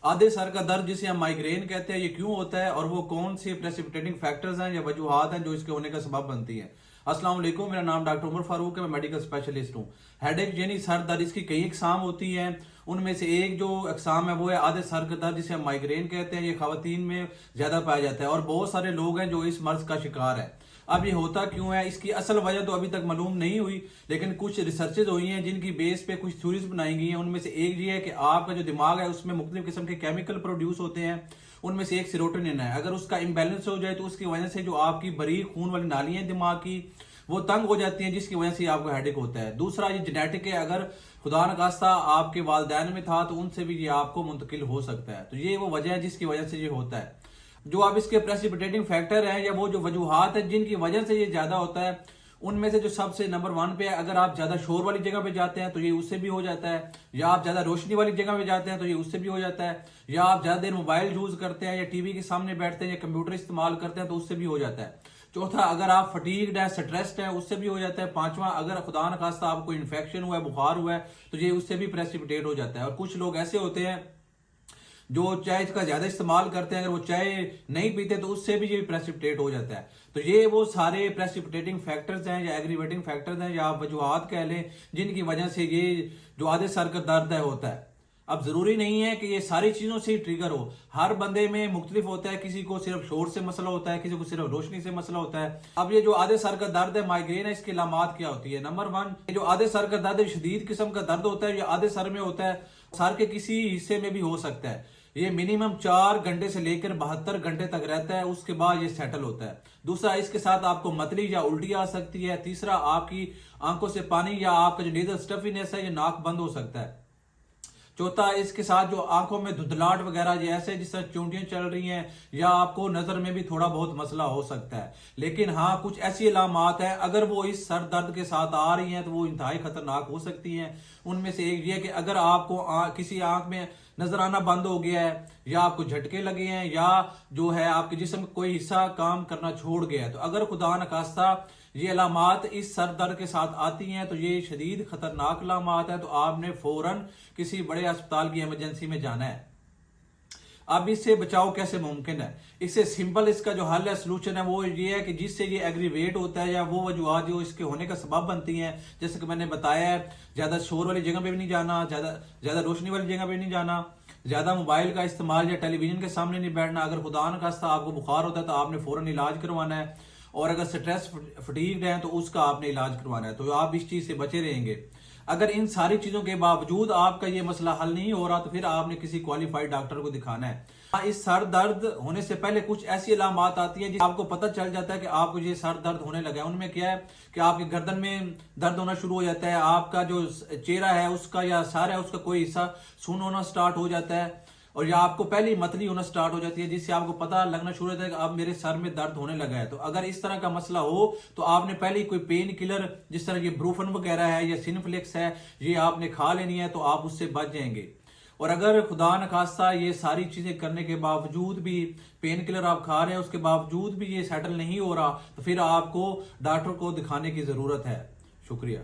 आधे सर का दर्द जिसे हम माइग्रेन कहते हैं, ये क्यों होता है और वो कौन से प्रेसिपिटेटिंग फैक्टर्स हैं या वजूहात हैं जो इसके होने का सबब बनती हैं। अस्सलाम वालेकुम, मेरा नाम डॉक्टर उमर फारूक है, मैं मेडिकल स्पेशलिस्ट हूँ। हेडेक यानी सर दर्द, इसकी कई अकसाम होती हैं। उनमें से एक जो अकसाम है वो है आधे सर का दर्द जिसे हम माइग्रेन कहते हैं। ये खवातीन में ज्यादा पाया जाता है और बहुत सारे लोग हैं जो इस मर्ज का शिकार है। अब ये होता क्यों है, इसकी असल वजह तो अभी तक मालूम नहीं हुई, लेकिन कुछ रिसर्चेज हुई हैं जिनकी बेस पे कुछ थ्योरीज बनाई गई हैं। उनमें से एक ये है कि आपका जो दिमाग है उसमें मुख्तलिफ किस्म के केमिकल प्रोड्यूस होते हैं। उनमें से एक सेरोटोनिन है। अगर उसका इम्बेलेंस हो जाए तो उसकी वजह से जो आपकी बारीक खून वाली नालियां दिमाग की वो तंग हो जाती हैं, जिसकी वजह से आपको हेडेक होता है। दूसरा ये जेनेटिक है, अगर खुदा न खास्ता आपके वालिदैन में था तो उनसे भी ये आपको मुंतकिल हो सकता है। तो ये वो वजह है जिसकी वजह से ये होता है। जो अब इसके प्रेसिपिटेटिंग फैक्टर हैं या वो जो वजूहात है जिनकी वजह से ये ज्यादा होता है, उनमें से जो सबसे नंबर 1 पे है, अगर आप ज्यादा शोर वाली जगह पे जाते हैं तो ये उससे भी हो जाता है, या आप ज्यादा रोशनी वाली जगह पे जाते हैं तो ये उससे भी हो जाता है, या आप ज्यादा देर मोबाइल यूज करते हैं या टीवी के सामने बैठते हैं या कंप्यूटर इस्तेमाल करते हैं तो उससे भी हो जाता है। चौथा, अगर आप फटीग्ड है, स्ट्रेस्ड है, उससे भी हो जाता है। पांचवा, अगर खुदा न खास्ता आपको इन्फेक्शन हुआ है, बुखार हुआ है, तो ये उससे भी प्रेसिपिटेट हो जाता है। और कुछ लोग ऐसे होते हैं जो चाय का ज्यादा इस्तेमाल करते हैं, अगर वो चाय नहीं पीते तो उससे भी ये प्रेसिपिटेट हो जाता है। तो ये वो सारे प्रेसिपिटेटिंग फैक्टर्स हैं या एग्रीवेटिंग फैक्टर्स हैं या आप वजूहात कह लें जिनकी वजह से ये जो आधे सर का दर्द है होता है। अब जरूरी नहीं है कि ये सारी चीजों से ही ट्रिगर हो, हर बंदे में मुख्तलिफ होता है। किसी को सिर्फ शोर से मसला होता है, किसी को सिर्फ रोशनी से मसला होता है। अब ये जो आधे सर का दर्द है, माइग्रेन है, इसकी अलामात क्या होती है। नंबर 1, ये जो आधे सर का दर्द है शदीद किस्म का दर्द होता है, ये आधे सर में होता है, सर के किसी हिस्से में भी हो सकता है। ये मिनिमम 4 घंटे से लेकर 72 घंटे तक रहता है, उसके बाद ये सेटल होता है। दूसरा, इसके साथ आपको मतली या उल्टी आ सकती है। तीसरा, आपकी आंखों से पानी या आपका जो नेजल स्टफीनेस है ये नाक बंद हो सकता है। चौथा, इसके साथ जो आंखों में धुंधलाहट वगैरह जैसे जिस तरह चूंटियां चल रही हैं, या आपको नजर में भी थोड़ा बहुत मसला हो सकता है। लेकिन हाँ, कुछ ऐसी अलामात हैं अगर वो इस सर दर्द के साथ आ रही हैं तो वो इंतहाई खतरनाक हो सकती हैं। उनमें से एक ये कि अगर आपको किसी आंख में नजर आना बंद हो गया है, या आपको झटके लगे हैं, या जो है आपके जिस्म का कोई हिस्सा काम करना छोड़ गया है, तो अगर खुदा न खास्ता ये अलामात इस सर दर्द के साथ आती हैं तो ये शदीद खतरनाक अलामात है। तो आपने फौरन किसी बड़े अस्पताल की इमरजेंसी में जाना है। अब इससे बचाव कैसे मुमकिन है? इससे सिंपल इसका जो हल है, सोल्यूशन है, वो ये है कि जिससे ये एग्रीवेट होता है या वो वजूहत जो इसके होने का सबब बनती हैं, जैसे कि मैंने बताया है, ज्यादा शोर वाली जगह पे भी नहीं जाना, ज्यादा रोशनी वाली जगह पे नहीं जाना, ज्यादा मोबाइल का इस्तेमाल या टेलीविजन के सामने नहीं बैठना। अगर खुदा न खास्ता आपको बुखार होता है तो आपने फौरन इलाज करवाना है, और अगर स्ट्रेस फटीग्ड है तो उसका आपने इलाज करवाना है। तो आप इस चीज से बचे रहेंगे। अगर इन सारी चीजों के बावजूद आपका ये मसला हल नहीं हो रहा तो फिर आपने किसी क्वालिफाइड डॉक्टर को दिखाना है। इस सर दर्द होने से पहले कुछ ऐसी अलामात आती हैं जिससे आपको पता चल जाता है कि आपको ये सर दर्द होने लगा है। उनमें क्या है कि आपके गर्दन में दर्द होना शुरू हो जाता है, आपका जो चेहरा है उसका या सर है उसका कोई हिस्सा सुन्न होना स्टार्ट हो जाता है, और या आपको पहले मतली होना स्टार्ट हो जाती है, जिससे आपको पता लगना शुरू होता है कि अब मेरे सर में दर्द होने लगा है। तो अगर इस तरह का मसला हो तो आपने पहले कोई पेन किलर जिस तरह ये ब्रूफन वगैरह है या सिनफ्लेक्स है, ये आपने खा लेनी है, तो आप उससे बच जाएंगे। और अगर खुदा न खास्ता ये सारी चीजें करने के बावजूद भी, पेन किलर आप खा रहे हैं उसके बावजूद भी ये सेटल नहीं हो रहा, तो फिर आपको डॉक्टर को दिखाने की जरूरत है। शुक्रिया।